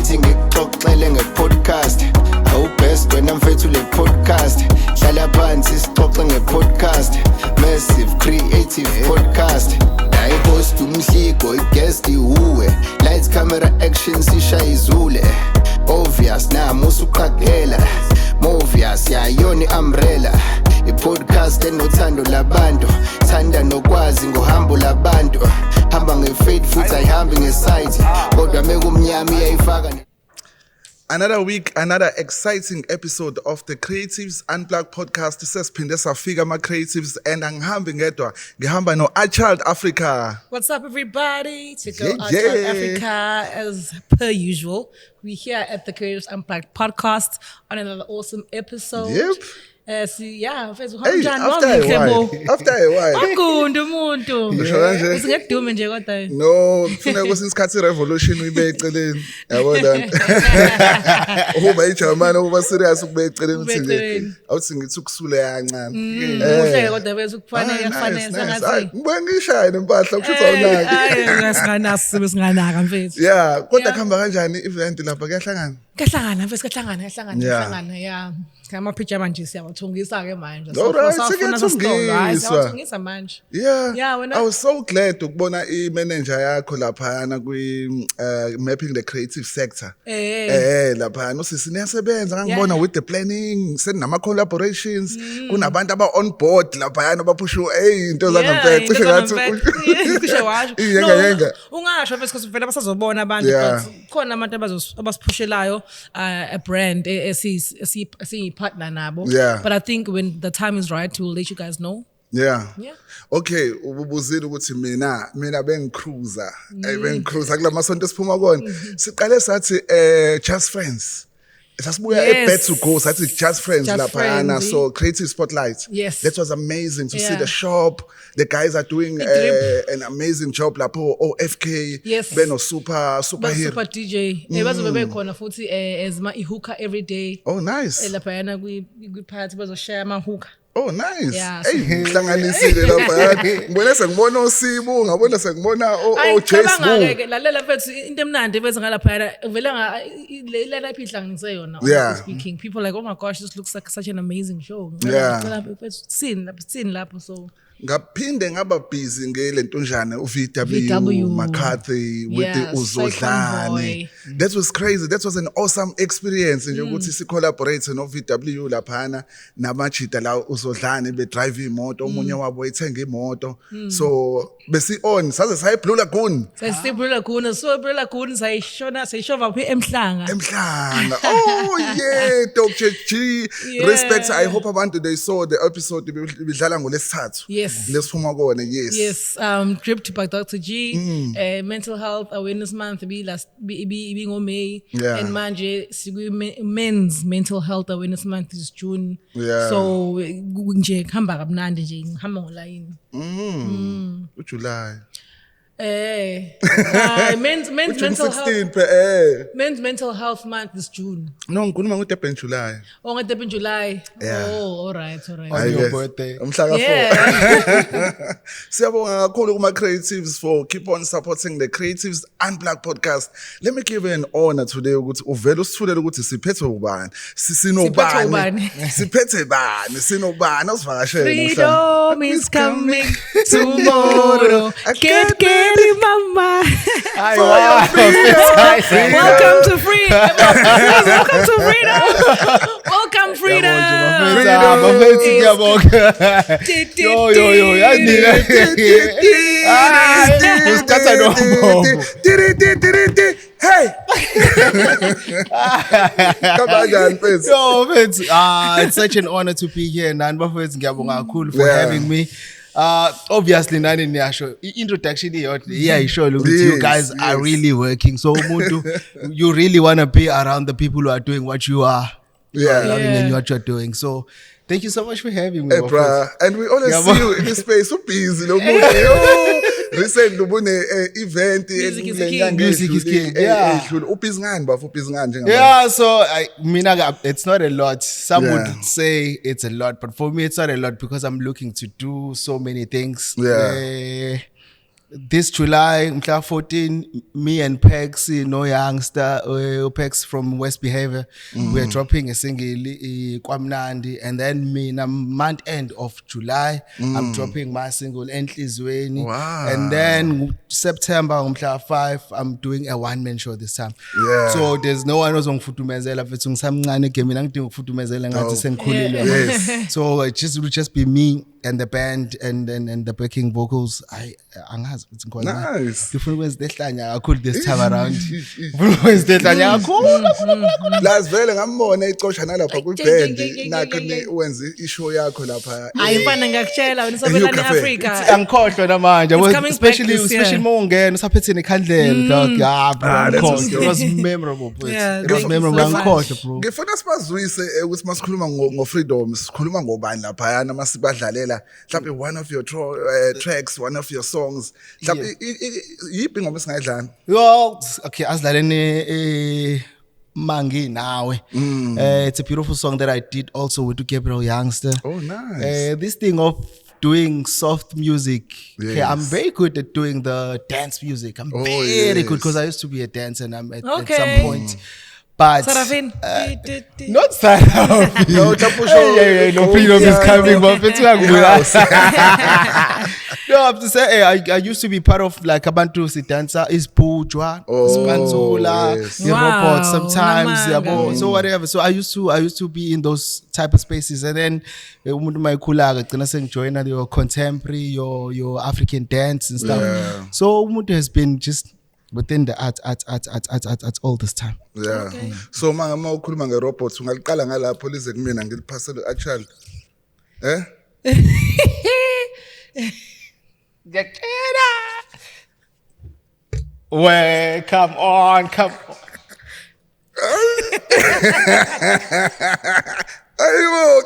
ngithi ngikuxoxele nge-podcast awubest wena mfethu le podcast hlala phansi sixoxe nge-podcast massive creative podcast la i-host umhligo i-guest ihuwe lights camera action sisha izule obvious nami usuqagela movious yayona i-umbrella i-podcast enothando labantu thanda nokwazi ngohambo labantu hamba nge-faith futhi ayihambi nge-sight kodwa mekumnyama iyayifaka. Another week, another exciting episode of the Creatives Unplugged podcast. Sesiphinde safika ama-creatives and angihambi ngedwa ngihamba no-Achild Africa. What's up, everybody? To go Achild Africa as per usual. We're here at the Creatives Unplugged podcast on another awesome episode. Yep. Mfethu Hey, after a while. Akunda umuntu. Ngisho kanje. Usingekudume nje kodwa. No, kufuneka kwesinye isikhathi revolution uyibe eceleni. Yabona. Ukuba iJamani ukuba serious ukube eceleni uthini. Awuthi ngithi ukusule kancane. Uhle kodwa bese kufanele sengathi. Ngibuye ngishaya nempahla ukusho awunaki. Ayi singanaka mfethu. Yeah, kodwa kuhamba kanjani event lapha kuyahlangana? Kahlangana mfethu kahlangana yeah. Kama pijama nje siyawathungisa ke manje. Siyawathungisa manje. Yeah, I was so glad ukubona i-manager yakho laphana mapping the creative sector. Laphana usisi niyasebenza ngangibona with the planning, senama collaborations, kunabantu aba on board laphana abaphusha into zangempela cishe ngathi cishe washo. Yenga. Ungasho bese vele basazobona abantu but khona abantu abasiphushelayo a brand esi partner nabo. But I think when the time is right we'll let you guys know. Yeah. Okay, ubuzile ukuthi mina bengicruiser. Bengicruiser kula masonto siphuma kona. Siqale sathi Just Friends. Sasibuya eBet to Go sathi Just Friends laphana, so creative spotlight. Yes. That was amazing to see the shop. The guys are doing an amazing job lapho OFK. Yes. Beno super hero. Super DJ. Bazo bebe khona futhi ezma ihookah every day. Oh nice. Laphana kwi party bazo share ama hookah. Oh nice. Yeah, hey, ngihlanganisile lapha. Ngibona sengibona uSibu, ngabona sengibona Jace Boo. Lalela mfethu into emnandi bese ngalaphana vele lena iphihlanganise yona. Speaking people like, oh my gosh, this looks like such an amazing show. Yeah. Seen lapho so ngaphinde ngaba busy ngelentonjana uVW McCarthy with the Uzodlane. That was crazy. That was an awesome experience nje ukuthi si collaborate no VW laphana namajita la Uzodlane be drive imoto omunye wabo ethenga imoto. So besi on saze saye Blue Lagoon. Saye Blue Lagoon, so Blue Lagoon sayishova phi eMhlanga. Oh yeah, Dr. G. Respect. I hope abantu they saw the episode bidlala ngolesithathu. Yes. Lesiphuma kona, yes. Dripped by Dr. G. Mental Health Awareness Month be May. And manje Men's Mental Health Awareness Month is June. So nje khamba kamnandi nje ngihamba ngolayini. July. Men's mental health. Men's Mental Health Month is June. No, ngikhuluma ngo July. Oh, ngo July. Oh, all right. On your birthday. Umhla ka 4. Siyabonga kakhulu kuma creatives for keep on supporting the Creatives Unplugged podcast. Let me give you an honor today ukuthi uvela usithulele ukuthi siphethe ubani. Sinobani. Siphethe bani? Sinobani? Usivakashele Freedom is coming tomorrow. Get it, mama. Welcome to freedom. Welcome to freedom. Welcome freedom. Hey. It's such an honor to be here. Nanbafethu ngiyabonga kakhulu for having me. Obviously nani niyasho introduction iyayisho ukuthi you guys are really working, so umuntu you really want to be around the people who are doing what you are loving and what you're doing, so thank you so much for having me. Hey, bruh. And we always see you in this space so busy recently ubune event Music is king. Ubusy ngani bafu ubusy ngani njengamanje? Yeah, so mina it's not a lot. Some would say it's a lot, but for me it's not a lot because I'm looking to do so many things. this July, mhla 14, me and Pex, youngster, Pex from West Behavior, we're dropping a single, Kwamnandi, and then month end of July, I'm dropping my single, Enhlizweni. Wow. And then September, mhla 5, I'm doing a one-man show this time. Yeah. So there's no one who's on Futumezela, so it will just be me and the band and the backing vocals. Nice. This time around. Las vele ngambona icosha nalapha ku-band nakho wenze ishow yakho lapha. Ayifana ngakutshela wena sobelana eAfrica. Angikhohlwa namanje, especially mawungena usaphethe nekhandlela. It was memorable. It was memorable. Angikhohlwa bro. Ngifuna sibazwise ukuthi masikhuluma ngo-freedom sikhuluma ngobani laphayana masibadlalela mhlawumbe one of your tracks, one of your songs. Mhlawumbe yiphi ingoma esingayidlala? Well, okay, asilaleni Mangi Nawe. It's a beautiful song that I did also with Gabriel Youngster. Oh, nice. This thing of doing soft music. Yes. Okay, I'm very good at doing the dance music. I'm very good because I used to be a dancer and I'm at some point. But Sarafin. not Sarafin. No, no freedom is coming. No, I have to say, I used to be part of like Abantu Sidansa, Isbujwa, Spanzula, Robot sometimes, so whatever. So I used to be in those type of spaces, and then my kulaga join your contemporary, your African dance and stuff. Yeah. So Umuntu has been just within the art all this time. Yeah. Okay. So ma ukhuluma ngerobots ungaliqala ngalapho lize kumina ngiliphasele actually. Well, come on. Ayibo.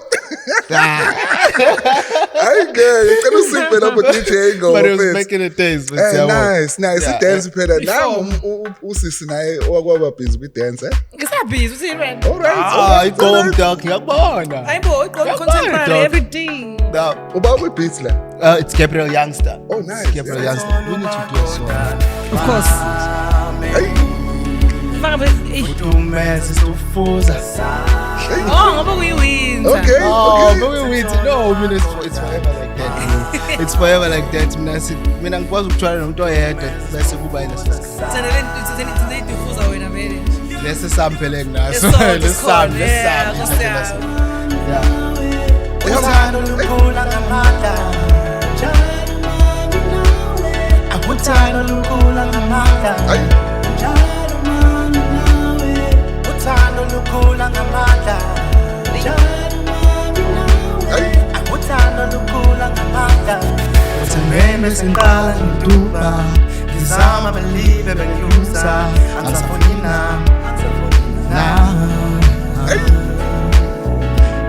Ayike, ngicela usiphe lapho DJ ngo. But it was making a taste. Nice. Dance phela. Nawo usisi naye okwaba busy with dance. Ngisabhizi uthi yini? Alright. Go dog, ngiyabona. Hayibo, igqoka contemporary everything. Uba with beats la. It's Gabriel Youngster. Oh, nice. It's Gabriel Youngster. We need to do a song. Of course. Oh, ngoba kuyiwinter. Okay. But we wait. No, I mean it's forever like that. It's forever like that. Mina ngikwazi ukutshwala nomuntu oyedwa bese kuba lesikhathi. Tsenele difuza wena vele. Lesi samphele kunaso. Let's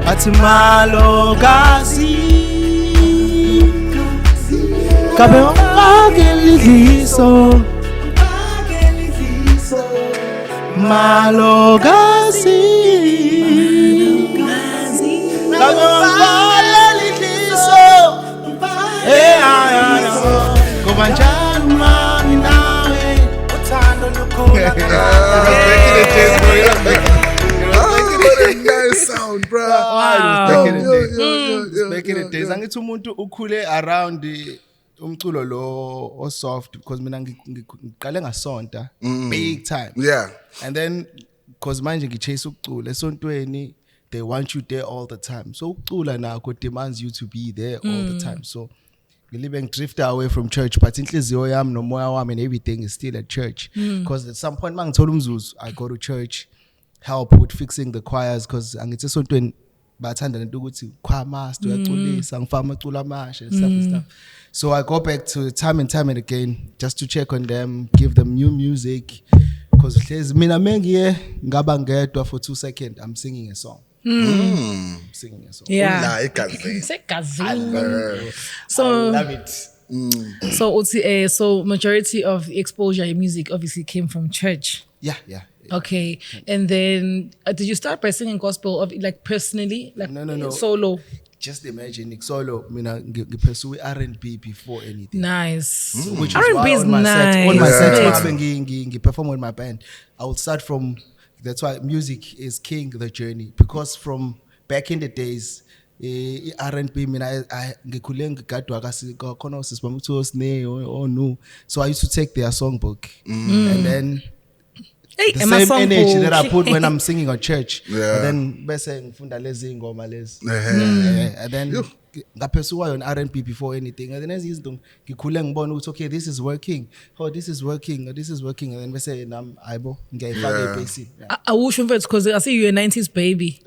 Atimalo kasi kabe ongakeliso malo kasi kabe ongakeliso kobanjani mami nawe uthando lukhula Nice sound, bro. Wow. Making it days. Angithi umuntu ukhule around umculo lo o soft because mina ngiqale ngasonta big time. Yeah. And then because manje ngichase ukucula esontweni they want you there all the time. So ukucula nakho demands you to be there all the time. So ngilibe drift away from church but inhliziyo yami nomoya wami and everything is still at church because at some point mangithola umzuzu I go to church help with fixing the choirs because angithi esontweni bathanda lento ukuthi choir master uyaculisa ngifaka amacula amasha stuff. So I go back to time and again just to check on them, give them new music because hlezi mina mengiye ngaba ngedwa for 2 seconds I'm singing a song. Singing a song. Yeah. Egazini. So I love it. So majority of exposure in music obviously came from church. Yeah. Okay, and then did you start by singing gospel of like personally, like No. solo? just imagine solo mina ngipursue R&B before anything. Nice. Which is R&B why is on my set, nice. on my set, Yeah. I perform with my band. I will start from. That's why music is king. The journey, because from back in the days, R&B. Mina ngikhule ngigadwa khona usisibami kuthiwa Sne or no. So I used to take their songbook and then. Hey, The my same energy songbook. that I put when I'm singing at church. Yeah. And then bese ngifunda lezi ngoma lezi. And then ngaphesukwa on R&B before anything. And then as izinto ngikhule ngibona ukuthi okay, this is working. Oh, this is working. This is working. And then bese nami ayibo ngiyayifaka ebase. Awusho mfethu because I see you a 90s baby.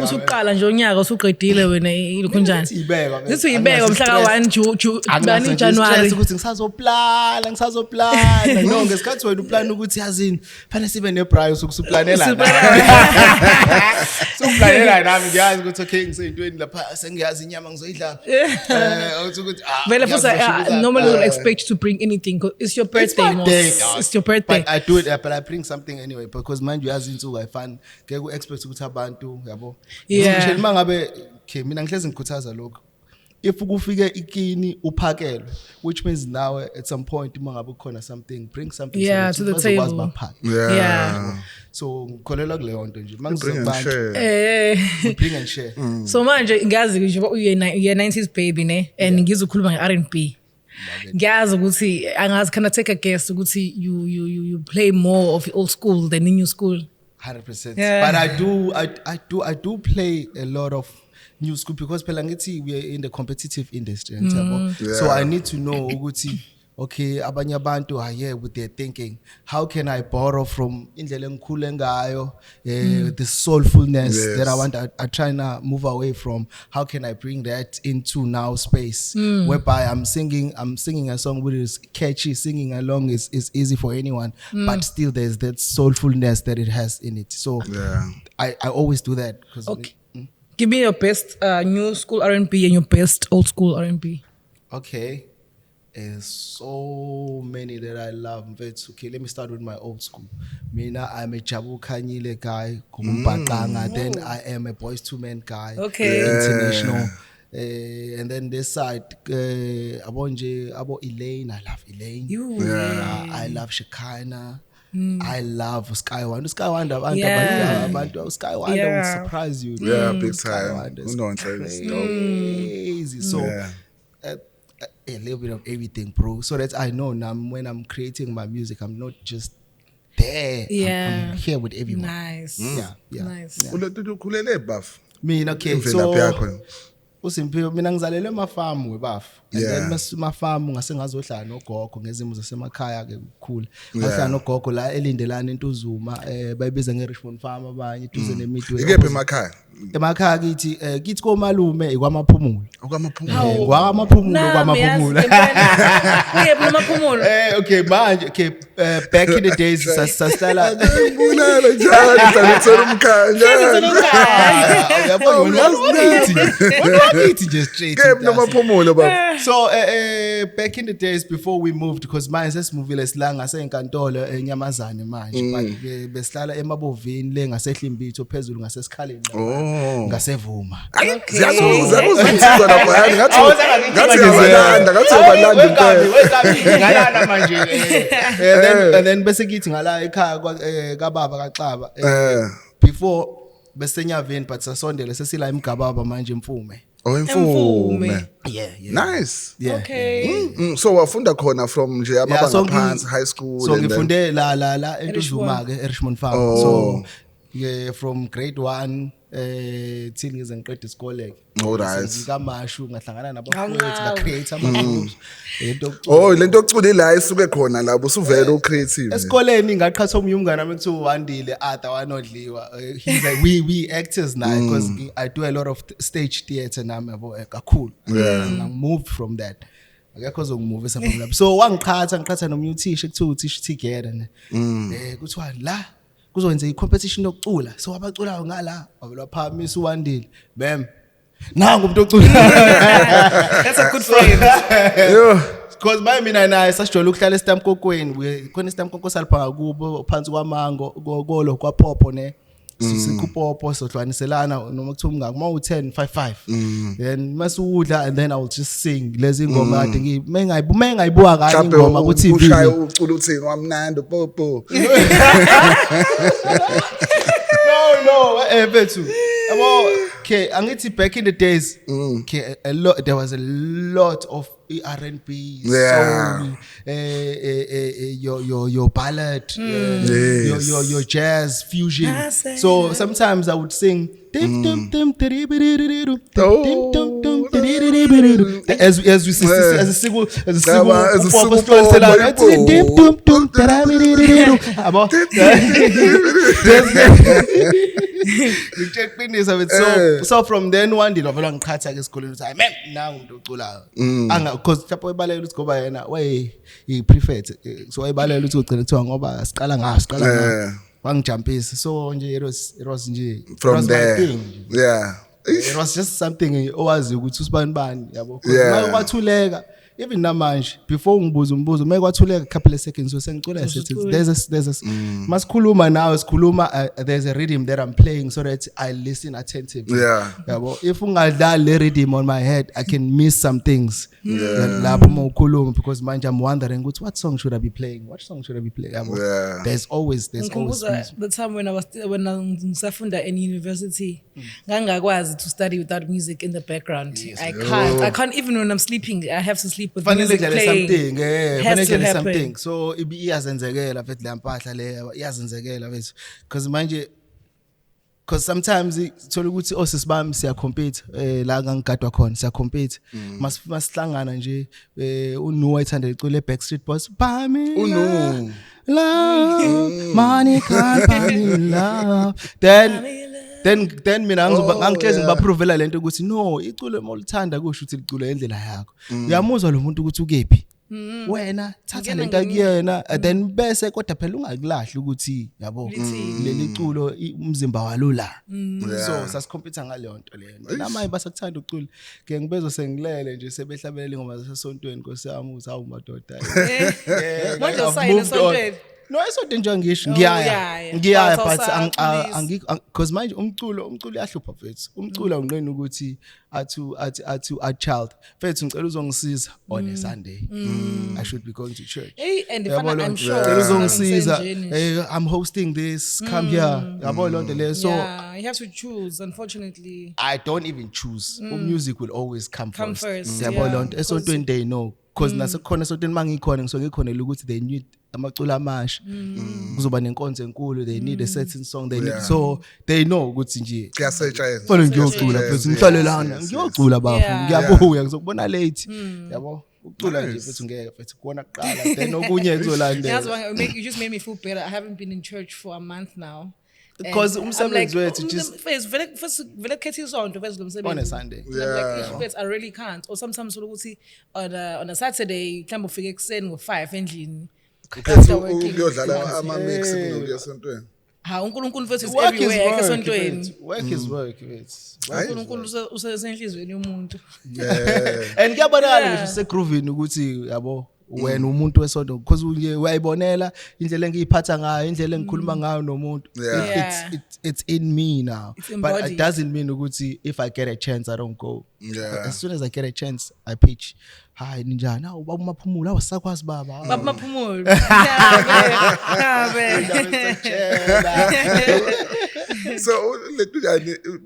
Usuqala nje onyaka usuqedile wena ilokhu njani? This uyibeka mhla ka1 January. Ukuthi ngisazoplana. No, ngesikhathi wena uplan ukuthi yazini, fanele sibe nebrayo sokusuplanela. Suplanela nami ngiyazi ukuthi okay ngiseyintweni lapha sengiyazi inyama ngizoyidla. Vele futhi normally we would expect you to bring anything because it's your birthday. It's your birthday. But I do it, but I bring something anyway because mind you yazi insuku ayifani. Ngeke expect ukuthi abantu yabo. Yeah. Mangabe okay mina ngihlezi ngikhuthaza lokho. If kufike ikini uphakelwe, which means now at some point mangabe kukhona something, bring something to the table. Yeah. So ngikholela kuleyo nto nje. Bring and share. Bring and share. So manje ngiyazi nje uye 90s baby ne and ngizokhuluma nge-R&B. Ngiyazi ukuthi angazi can I take a guess ukuthi you play more of old school than the new school. 100%. Yeah. But I do play a lot of new school because phela ngithi we are in the competitive industry so I need to know ukuthi okay abanye abantu are here with their thinking, how can I borrow from indlela engikhule ngayo the soulfulness that I try to move away from, how can I bring that into now space whereby I'm singing a song which is catchy, singing along is easy for anyone, but still there's that soulfulness that it has in it. So I always do that because okay. Give me your best new school R&B and your best old school R&B. Okay. There's so many that I love. Okay, let me start with my old school. Mina, I'm a Jabu Khanyile guy. Then I am a Boys to Men guy. Okay. International. And then this side, Abo Elaine. I love Elaine. I love Shekinah. I love Skywonder. Skywonder will surprise you. Yeah, big time. Crazy. So a little bit of everything, bro. So that I know now when I'm creating my music, I'm not just there. I'm here with everyone. Nice. Nice. Ukhulele eBafu. Mina okay. So uSimphiwe mina ngizalelwe emafamu weBafu. And then mafamu ngase ngazohlala nogogo ngezimo zasemakhaya ke kukhula. Ngahlala nogogo la elindelana eNtuzuma bayibiza ngeRichmond Farm abanye duze neMidway. Ikephi emakhaya? Emakhaya kithi komalume ikwamaphumulo. Okwamaphumulo. Kwamaphumulo kwamaphumulo. Ikephi namaphumulo? Okay manje back in the days sasihlala Ngibulala njalo ngithatha umkhaya. Yabona wakithi just straight. Ikephi namaphumulo baba? So back in the days before we moved, because manje sesimuvile silanga seyinkantolo eNyamazane manje, but besihlala eMabovini le ngaseHlimbitho phezulu ngasesikhaleni ngasevuma. Ziyakuza lapha ngathi yabalanda ngalana manje and then bese kithi ngala ekhaya kaBaba kaXaba before besenyaveni but sasondele sesila eMgababa manje Mfume. Mfume. Yeah. Nice. Yeah. Okay. So wafunda khona from nje amabanga phansi high school. So ngifunde la eNtuzuma ke eRichmond Farm. So from grade 1 till ngize ngiqede isikole. Alright. Ngikamashu ngahlangana nabafowethu nga-create ama-groups. Lento yokucula la isuke khona labo usuvela ucreative. Esikoleni ngaqhatha omunye umngane wami kuthiwa uWandile Arthur wanodliwa. He's like we actors now because I do a lot of stage theatre nami yabo kakhulu. And I moved from that. Akekho ozongimove from lapho. So ngiqhatha nomunye uthisha kuthiwa uthisha together ne. Kuthiwa la kuzokwenza i-competition yokucula. So abaculayo ngala wabelwa phamisa uWandile. Bam. Nangu umuntu ocula. That's a good friend. Because by mina naye sasijwayele ukuhlala eStamkokweni. Khona eStamkoko salipha kubo phansi kwamango kolo kwaPopo ne. sikupopo sohlwaniselana noma kuthiwa umngaki uma u10 55 then masudla and then I will just sing lezi ngoma kade mengayibuka kanye ingoma ku TV ushaya ucula uthini wamnandi popo no bethu okay angithi back in the days okay there was a lot of R&B soul your ballad your jazz fusion so sometimes I would sing as we see as a single so from then one day novela ngiqhatha ke esikoleni uthi man nangu umuntu oculayo because lapho ebalela ukuthi ngoba yena way I prefect so ebalela ukuthi ugcina kuthiwa ngoba siqala ngawo wangijumpisa so nje it was nje from there it was just something owazi ukuthi usibani bani yabo because mayewathuleka even namanje before ngibuza umbuzo mayewathuleka couple of seconds so sengicula there's a masikhuluma nawe sikhuluma there's a rhythm that I'm playing so that I listen attentively yabo if ungadlali le rhythm on my head I can miss some things lapho mawukhuluma because manje I'm wondering what song should I be playing yabo there's always the time when ngisafunda in university ngangakwazi to study without music in the background I can't even when I'm sleeping I have to sleep with music playing something so iyazenzekela mfethu le mpahla le iyazenzekela mfethu because sometimes thola ukuthi osisibami siya compete la ngangigadwa khona siya compete masihlangana nje uNo ayithanda icule Backstreet Boys bami uNo love money can't buy me love then mina ngihlezi ngibaprovela lento ukuthi no iculo molithanda kusho ukuthi licula endlela yakho uyamuzwa lo muntu ukuthi ukephi wena thatha lento akuyena then bese kodwa phela ungakulahli ukuthi yabo leli culo umzimba walula so sasikompetha ngaleyo nto leyo namaye basakuthanda ucula ke ngibezo sengilele nje sebehlabelele ingoma zasesontweni Nkosi yami uthi awu madoda manje usayile esontweni no isonto nje ngisho ngiyaya but because manje umculo uyahlupha mfethu umculo unqeni ukuthi a child mfethu ngicela uzongisiza on a Sunday I should be going to church and I'm sure uzongisiza I'm hosting this come here yabo lonto le so you have to choose unfortunately I don't even choose music will always come first yabo lonto esontweni they know because nasekhona esontweni mangikhona ngikhonela ukuthi they need amaculo amasha kuzoba nenkonzo enkulu they need a certain song they need so they know ukuthi nje kuyasetshenzwa fana ngiyocula futhi ngihlalelana ngiyocula bafo ngiyabuya ngizokubona late yabo ucula nje futhi ngeke futhi kuona kuqala then okunye kuzolandela you just made me feel better I haven't been in church for a month now because umsebenzi wethu just vele khethi isonto vele lo msebenzi on a Sunday but I really can't or sometimes ukuthi on a Saturday mhlawumbe ufike ekseni ngo5 endlini ukuyodlala ama mix kunokuya esontweni uNkulunkulu mfethu is everywhere esontweni work is work uNkulunkulu usesenhlizweni yomuntu and kuyabonakala ngisho segroovini ukuthi yabo wena umuntu wesonto because uyayibonela indlela engiyiphatha ngayo indlela engikhuluma ngayo nomuntu it's in me now but it doesn't mean ukuthi if I get a chance I don't go as soon as I get a chance I pitch hayi ninjani ubaba uMaphumulo awasakwazi baba Maphumulo so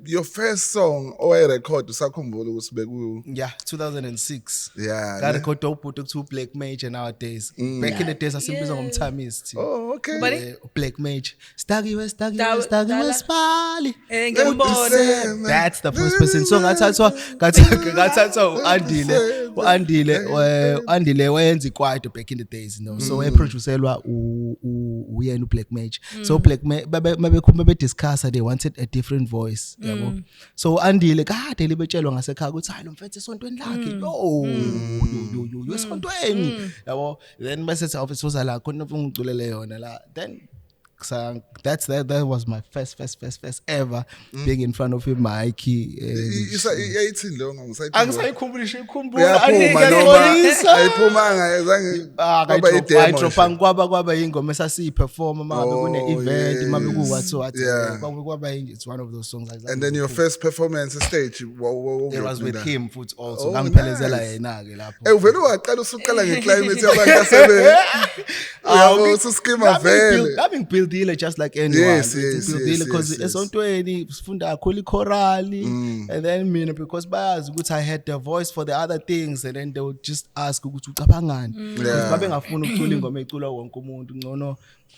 your first song owayi record usakhumbula ukuthi beku 2006 ka record ubhuti kuthi Black Major nowadays back in the days asimbiza ngomthamist okay Black Major stakiwe spali ngiyabona that's the first person song athathwa uAndile wayenza ikwaito back in the days so eproducerwa uyena uBlack Major so Black mabekhuluma bediscuss they wanted a different voice yabo so Andile kade libetshelwa ngasekhaya ukuthi hayi lo mfethu esontweni lakhe yo esontweni yabo then bese office wazala khona ungculele yona la then That was my first ever being in front of a mic. Yayithini leyo Angisayikhumbula ayiphumaanga kwaba ingoma esasiyiperforma mabe kune event mabe kuwathi kwaba it's one of those songs like that. And then your first performance stage it was with him futhi also ngangiphelezela yena ke lapho uvela waqala usuqala ngeclimate yabantu asebe ususkima vele having build dealer just like anyone because esontweni sifunda kakhulu choral and then mina because bayazi ukuthi I had the voice for the other things and then they would just ask ukuthi ucabangani because babe ngafuna ukucula ingoma ecula wonke umuntu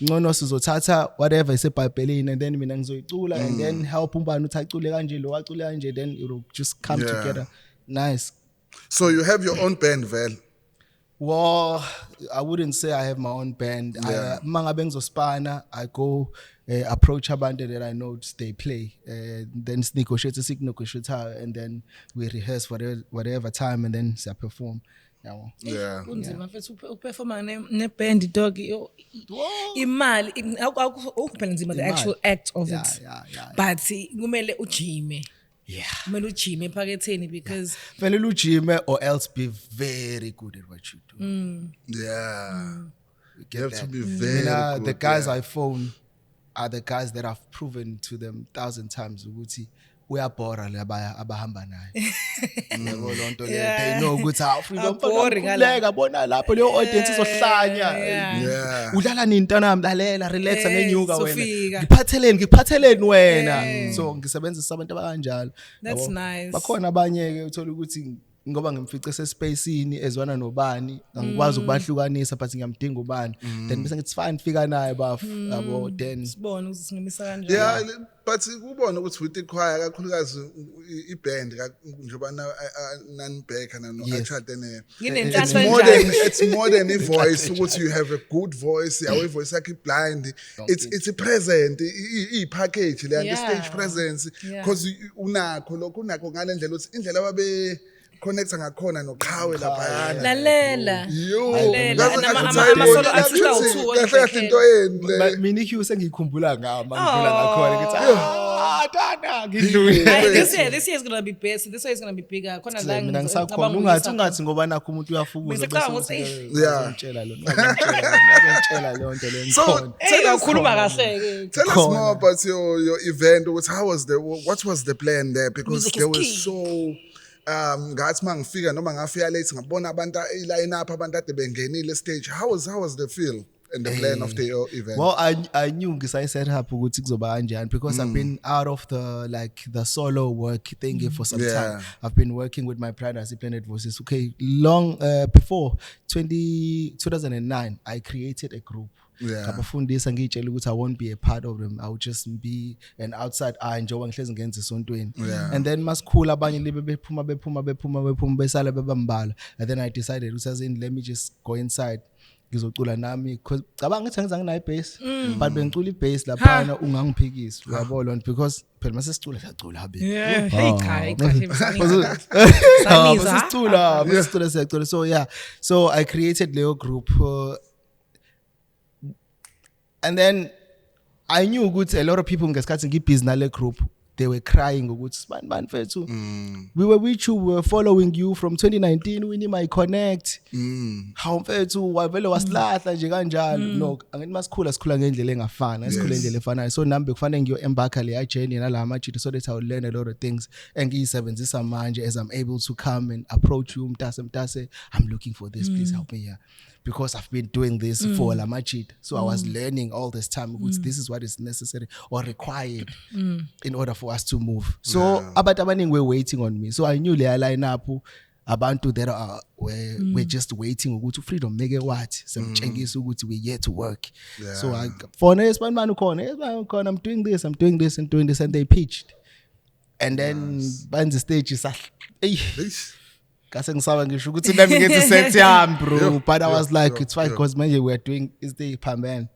ngcono sizothatha whatever isebhayibhelini and then mina ngizoyicula and then help umbani uthi acule kanje lo acule kanje then it will just come together nice. So you have your own band vele? Well, I wouldn't say I have my own band. Mangabe ngizospana, I go approach abantu that I know they play. Then negotiate and then we rehearse whatever time and then I perform. Yeah. Kunzima mfethu uperforma ne band dog imali akuphela nzima the actual act of it. But kumele ujime. Yeah. Kumele ujime ephaketheni because fanele ujime or else be very good at what you do. You have to be very good. The guys I phone are the guys that I've proven to them 1,000 times ukuthi uyabhora labaya abahamba naye. Yebo lonto le they know ukuthi freedom kuleka bona lapho leyo audience izohlanya. Udlala nini ntanami lalela relax ngenyuka wena. Ngiphatheleni wena. So ngisebenzisa abantu abakanjalo. That's nice. Bakhona abanye ke uthola ukuthi ngoba ngimfice sespacini ezwana nobani angikwazi ukubahlukanisa but ngiyamdinga ubani then bese ngithi fine fika naye yabo then sibone ukuthi singemisa kanjani. But kubona ukuthi with ichoir kakhulukazi iband njengoba nanibheka no achade ne it's more than a voice ukuthi you have a good voice our voice yakhe blind it's a present I package le stage presence because unakho lokho unakho ngalendlela ukuthi indlela ababe connect ngakhona noqhawe lapha lalela amasolo athula u2 kahle into yeni mina iHugh sengikhumbula ngama ngivula ngakhona ngithi dada ngidlule this year is going to be best this year is going to be bigger khona la mina ngisakhona ungathi ngoba nakho umuntu uyafukuza ngitshela lo nto le so kakhuluma kahle ke tell us more about your event what was the plan there because there was so ngathi mangifika noma ngafika late ngabona abantu line up abantu ade bengenile stage how was the feel and the plan of the event? Well, I knew I set up ukuthi kuzoba kanjani because I've been out of the solo work thing for some time. I've been working with my brother as Planet Voices. Okay, long before 2009 I created a group. Ngabafundisa ngitshela ukuthi I won't be a part of them. I will just be an outside eye njengoba ngihlezi ngenza esontweni. And then masikhula abanye libe bephuma besala bebambala. And then I decided let me just go inside. Ngizocula nami because cabanga ngithi ngizange nayi bass but bengicula ibass lapha ungangiphikisi uyabona because phela mase sicula siyacula habe siyacula so I created Leo group and then I knew ukuthi a lot of people ngesikhathi ngibusy nale group they were crying ukuthi man fethu we were with you we were following you from 2019 we need my connect how mfethu wavele wasilahla nje kanjalo no angithi masikhula ngendlela engafana sikhula ngendlela efanayo so nami bekufanele ngiyo embarka le journey nala majidi so that I will learn a lot of things engiyisebenzisa manje as I'm able to come and approach you mtase I'm looking for this please help me here because I've been doing this for la majid so I was learning all this time which this is what is necessary or required in order for us to move so abantu abaningi were waiting on me so I knew le line up abantu that were just waiting ukuthi freedom make what semtshengisa ukuthi we yet to work so I phone esibani ukhona I'm doing this and doing this and they pitched and then banze the stage is kase ngisaba ngisho ukuthi nami ngithi set yami bro but I was like it's fine because manje we are doing is the pamben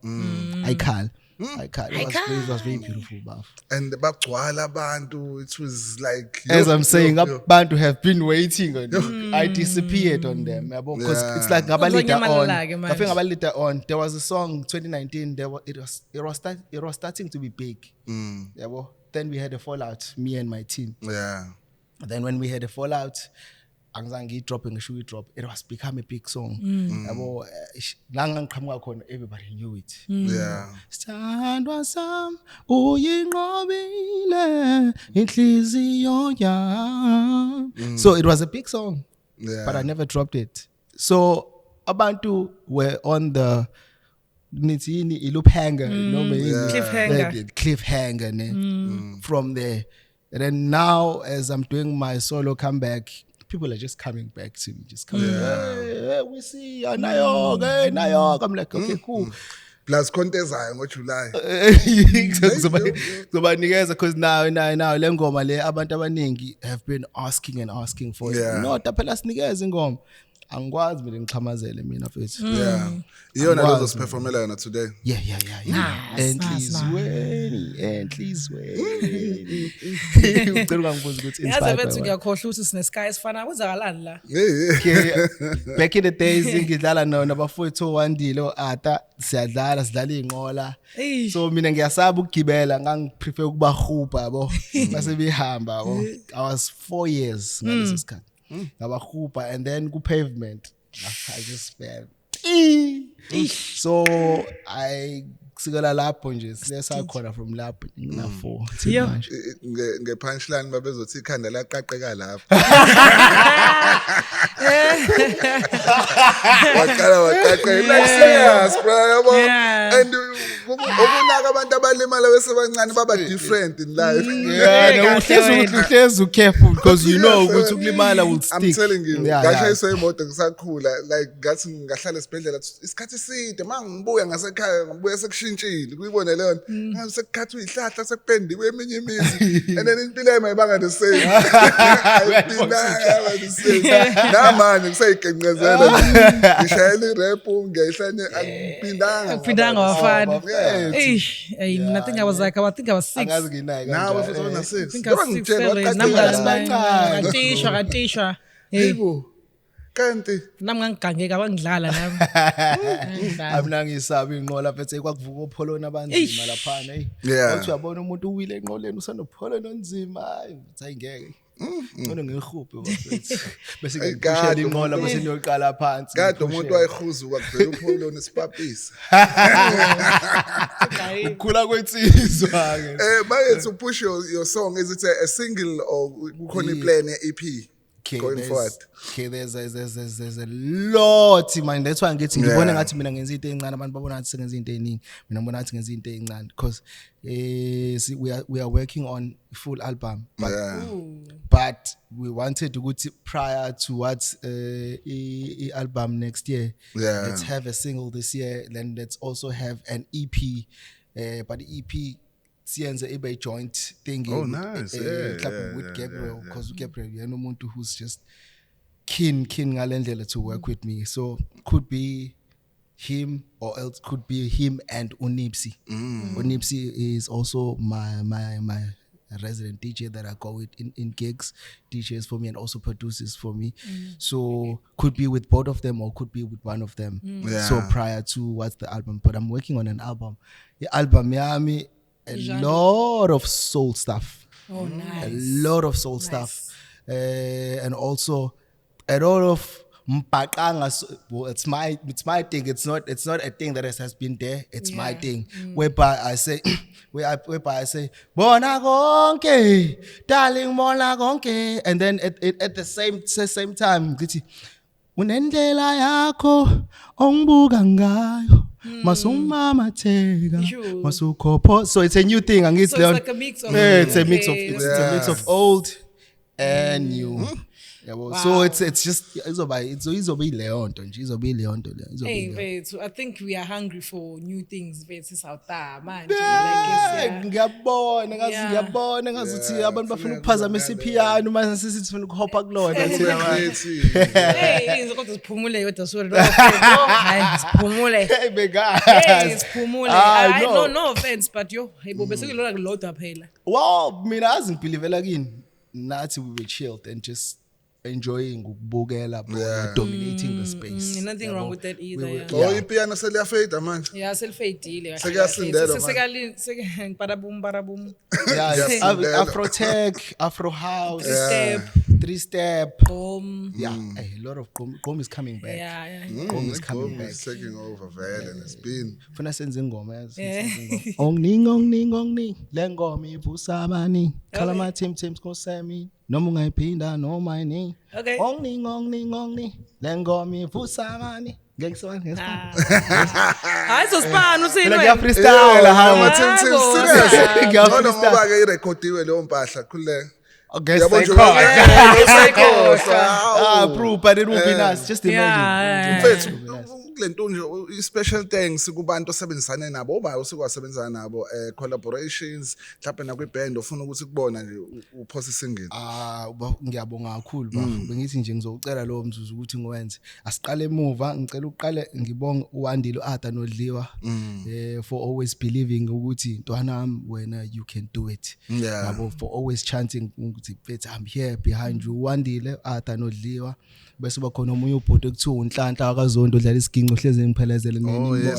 I can't I can't. It was very beautiful, buff. And the bagcwala abantu, it was like as I'm saying, abantu have been waiting on you. I disappeared on them because it's like later on. I think later on there was a song 2019. It was starting to be big. Then we had a fallout, me and my team. Yeah. Then when we had a fallout, Angzangi dropping a shoe drop, it was become a big song. Everybody knew it. Yeah. Standwa sam uyinqobile inhliziyo yam. So it was a big song, but I never dropped it. So abantu were on the cliffhanger, from there. And then now, as I'm doing my solo comeback, people are just coming back to me, just coming. Hey, we see Nayok. I'm like, okay, cool. Plus Contezayo ngoJuly. Because now le ngoma le abantu abaningi have been asking for it. No, taphela sinikeze ingoma. Angikwazi mina ngixhamazele mina mfethu. Yeah. Iyona lozosiperformela yona today. Yeah. Enhlizweni. Ucela ungibuza ukuthi inspired. Yazi bethu ngiyakhohlwa ukuthi sine sky esifana kwenzakalani la. Back in the days ngidlala nabafowethu wandile ata sidlala inqola. So mina ngiyasaba ukugibela ngangiprefer ukuba hupa yabo. Base behamba yabo. I was 4 years ngalesi sikhathi. Ngabahupa and then ku pavement. I just fell. So I sikela lapho nje siyasakhona from lapho na 4 till manje. Nge punchline babezothi ikhanda laqaqeka lapho. Waqaqeka serious bro yabo. And ukunaka abantu abalimala besebancane baba different in life. Yeah, uhlezi careful because you know ukuthi ukulimala will stick. I'm telling you. Ngashayisa imoto ngisakhula like ngathi ngahlala esibhedlela isikhathi eside mangibuya ngasekhaya ngibuya sekushintshile kuyibone leyo nto sekukhathi uyihlahla sekupendiwe eminye imizi and then impilo yami ayibanga the same. Namanje kusayigencezela ngishayela irap ngiyayihlanye akuphindanga wafana. I think I was 6. Now I was 6. Ngamtishwa. Yebo. Kanti nami ngangigangeka bangidlala nami. Amna ngisaba inqola phethe kwakuvuka opholona abanzima lapha hey. Uthi uyabona umuntu uwile enqoleni usanopholona onzima hayi ngeke. Ngone ngihuphe bafethu. Bese ngikushela inqola bese niyoqala phansi. Kade umuntu wayehuza ukuvela upholona isipapisa. Ukukhula kwensizwa ke. Maye to push your song, is it a single or kukhona plan ye-EP? Going forward. Okay, there's a lot, man. That's why I'm getting ngibona ngathi mina ngenza into encane abantu babona ngathi sengenza into eningi. Mina ngibona ngathi ngenza into encane because we are working on a full album. But we wanted to go prior to what album next year. Let's have a single this year, then let's also have an EP. But the EP siyenze ibe joint thing. Oh, nice. With Gabriel, because Gabriel, you know, umuntu who's just keen ngalendlela to work with me. So could be him or else could be him and Unipsi. Unipsi is also my resident DJ that I go with in gigs, DJs for me and also produces for me. So could be with both of them or could be with one of them. So prior to what's the album, but I'm working on an album. The album Miami. A lot of soul stuff. Oh, nice. A lot of soul stuff. And also a lot of mpakanga. Well, it's my thing. It's not a thing that has been there. It's my thing. Whereby I say bona konke darling bona konke, and then at the same time ngithi unendlela yakho ongibuka ngayo. So it's a new thing. So it's like a mix of it's a mix of old and new. Yabo. So it's just izobe leyo nto nje izobe leyo nto le. Hey, wait, I think we are hungry for new things vets out there manje ngiyabona ngazi uthi abantu bafuna ukuphazamisa ipiano manje sisithi sifuna ukuhopha kulona thina manje. Hey, ngizokuthi siphumule yodwa sorry. Hayi siphumule. Hey bega. Hey siphumule. No offense but yo hey bo bese kulona kulodwa phela. Wow, mina azingibelivela kini. Nathi we were chilled and just enjoying ukubukela dominating the space. Nothing wrong with that either. Ipiano seliyafade manje. Yeah, selifadile. Sekuyasindela manje. Parabum. Yeah, Afro tech, Afro house, three step. Yeah, a lot of Gom is coming back. Yeah. Gom is coming back. It's taking over vele and it's been. Funa senze ingoma yazi. Ongning lengoma ivusa abani. Khala ma team skosami. Noma ungayiphinda noma yini. Okay. Ongning lengoma ivusa abani. Ngekisona hayi sosipana uthini wena freestyle ha serious ngoba ke irecordiwe leyo mpahla khule proof but it will be nice just imagine mfethu lento nje special thanks kubantu osebenzisana nabo oba usikwasebenzana nabo collaborations mhlawumbe na kwi-band ofuna ukuthi kubona nje uphosa isingeni. Ngiyabonga kakhulu bengithi nje ngizocela lo mzuzu ukuthi ngiwenze asiqale emuva ngicela uqale ngibonga uWandile uArthur noDliwa for always believing ukuthi ntwana wami wena you can do it yabo for always chanting ukuthi mfethu I'm here behind you uWandile uArthur noDliwa bese bakhona omunye ubhuti ekuthiwa uNhlanhla akaZondo odlala isiginco hleze ngiphelezele ngibona.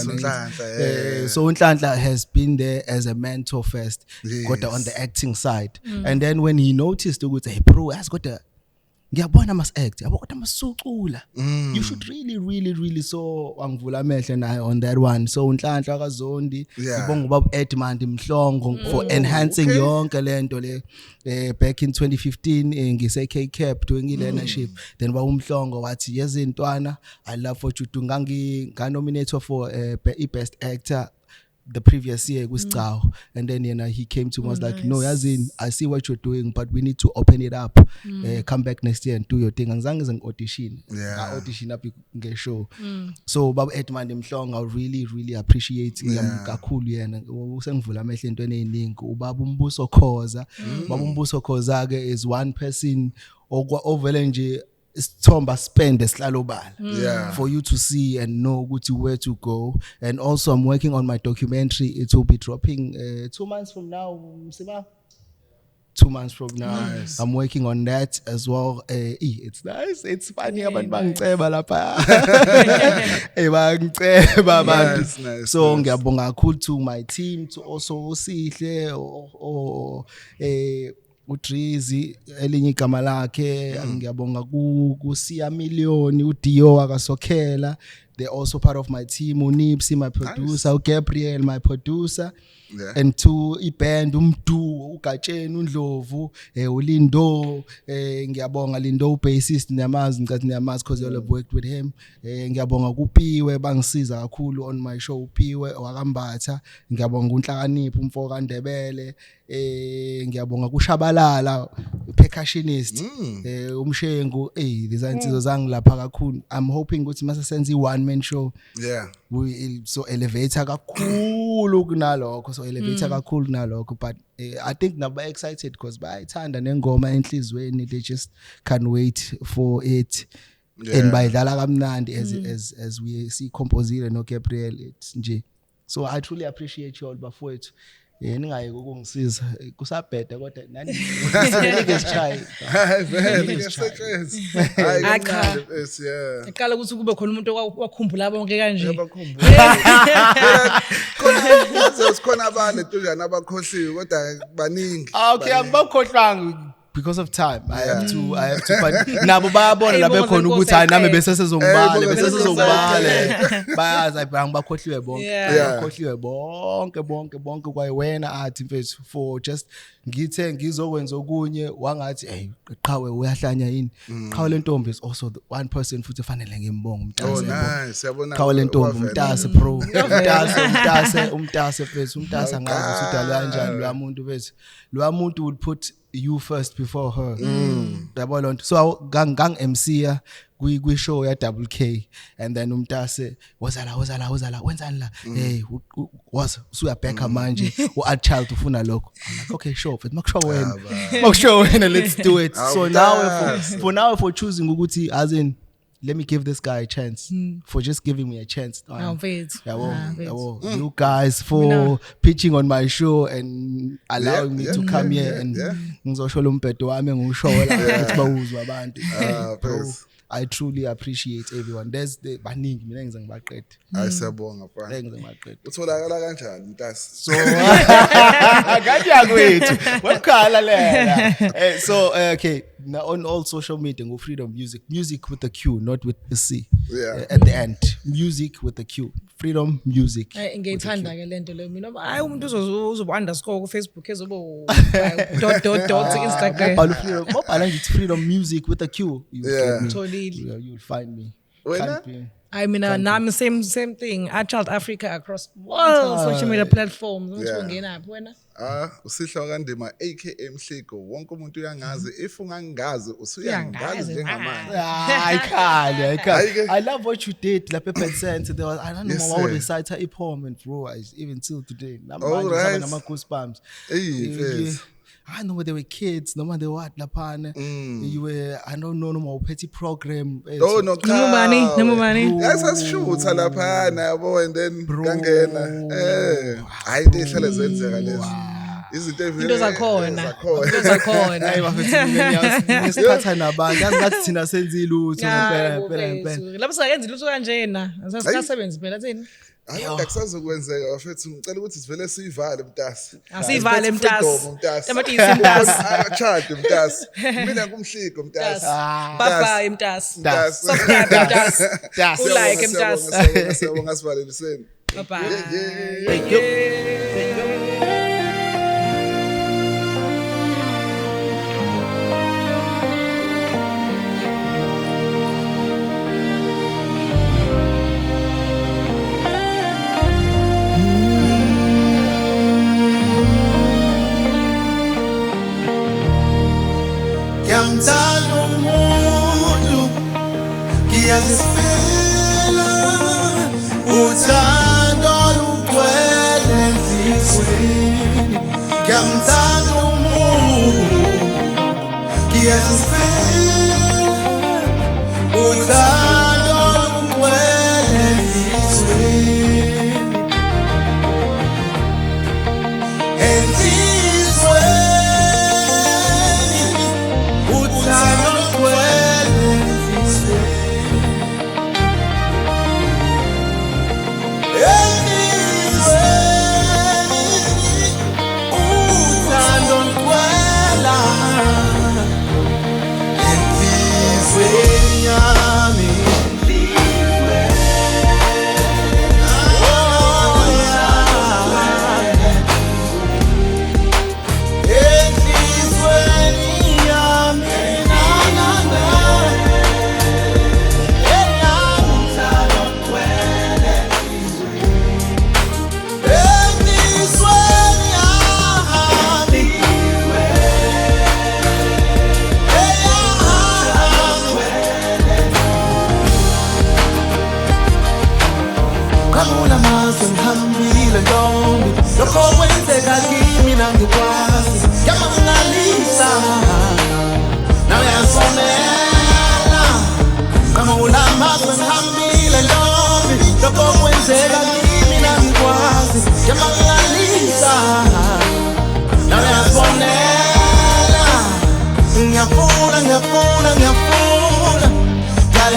So Unhlanhla has been there as a mentor first kodwa on the acting side and then when he noticed ukuthi hey bro has got a ngiyabona mas act yabo kodwa masucula you should really so angivula amehlo naye on that one so Unhlanhla akaZondi ngibonga ubaba Edmund Mhlongo for enhancing yonke lento le back in 2015 ngise K-Cap doing leadership then ba uMhlongo wathi yezintwana I love what you do nganominated for best actor the previous year kuSicawu and then he came to us like no yazini I see what you're doing but we need to open it up come back next year and do your thing angizange ngi-audition audition up nge-show so baba Edmund Mhlongo I really appreciate kakhulu yena usengivula amehlo entweni eziningi ubaba uMbuso Khoza baba uMbuso Khoza ke is one person ovele nje Isithomba spend esihlalo for you to see and know where to go and also I'm working on my documentary it will be dropping 2 months from now Msiba 2 months from now I'm working on that as well it's nice it's funny abantu bangiceba lapha bangiceba abantu so ngiyabonga kakhulu to my team to also Usihle uDrizi elinye igama lakhe ngiyabonga kuSiya Million uDio akasokhela they're also part of my team uNipsey my producer uGabriel my producer and to iband uMdu uGatsheni uNdlovu uLindo ngiyabonga Lindo ubassist niyamazi ngicathi niyamazi because you have worked with him ngiyabonga kuPiwe bangisiza kakhulu on my show uPiwe wakambatha ngiyabonga uNhlakanipho umfoko kaNdebele ngiyabonga kuShabalala percussionist umshengu these insizwa zangu lapha kakhulu I'm hoping ukuthi mase senze i-one man show we so elevator kakhulu kunalokho so elevator kakhulu kunalokho but I think naba excited because bayithanda nengoma enhlizweni they just can't wait for it and bayidlala kamnandi as we see composer no Gabriel it's nje so I truly appreciate you all bafowethu ningayi ukungisiza kusabheda kodwa nani ngesichay vele ngesetshenzwe hayi eqala ukuthi kube khona umuntu wakhumbula bonke kanje khona abane tujana abakhohliwe kodwa baningi okay angibakhohlwanga because of time I have to but nabo bayabona la bekhona ukuthi hayi nami bese sezongibale bayazi angibakhohliwe bonke kwayena athi mfethu for just ngithe ngizokwenza okunye wangathi hey qhawe uyahlanya yini qhawe lentombi is also the one person futhi fanele ngimbonga umntase siyabona qhawe lentombi umntase bro umntase mfethu umntase angazi ukuthi udalwa kanjani lo muntu mfethu lo muntu would put you first before her. Yabo lonto. So gang MC ya kwi show ya Double K, and then umntase wazala wenzani la was usuyabheka manje uAchild ufuna lokho. I'm like, okay, sure, but makusho wena let's do it. So now for choosing ukuthi as in let me give this guy a chance for just giving me a chance. You guys for pitching on my show and allowing me to come here and ngizoshola umbhedo wami ngiushola ukuthi bawuzwa abantu. I truly appreciate everyone. There's the baningi mina ngize ngibaqede. Ayisiyabonga bra. Ngize ngibaqede. Utholakala kanjani mntasi? So kanjani kwethu? Wekhala lela. So okay, now on all social media go Freedom Music with a Q, not with a C. Yeah. At the end, music with a Q. Freedom Music. Ngiyithanda ke lento le mina hayi umuntu uzoba underscore ku Facebook ezobo dot Instagram. Mobile ngithi Freedom Music with a Q. You'll find me. I mean, nami same thing. Achild Africa across all social media platforms. Ungena phi wena? Usihla kandima aka Mhlego. Wonke umuntu uyangazi. If ungangazi usuyangazi njengamanje. I can't. I love what you did. La Pepper Sense. There was I don't know what the site hip hop and bro. Even till today. Right. Nama goosebumps. I know they were kids, no matter what, lapana. You were, I don't know, no more petty program. No money. That's true. Lapana, boy, and then Gangena. I did tell us into zakhona hayi bafethu ngesikhathi nabantu ngathi thina senza ilutho ngempela lapho sayenza ilutho kanjena asasikasebenzi phela thina akusazokwenzeka bafethu ngicela ukuthi sivele sivale mntasi asivale mntasi tamatisi mntasi achade mntasi mina ngumhliko mntasi bye mntasi subscribe mntasi ulike mntasi siyabonga sivaleliseni bye thank you Ngiyamthanda umuntu ngiyazifela uthando lugcwele enhlizweni ngiyamthanda umuntu ngiyazifela uthando lugcwele enhlizweni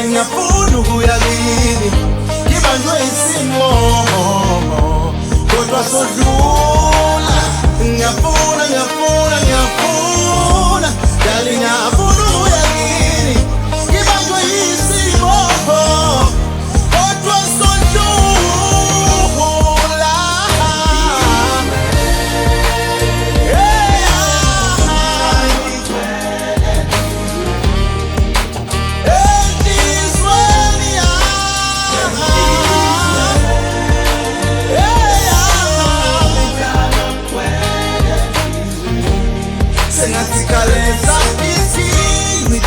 ngiyafuna ukuya kini ngibanjwe isimo kodwa sodlula ngiyafuna dali ngiyafuna ukuya kini ngibanjwe isimo kodwa sodlula Singathi kalesa isimi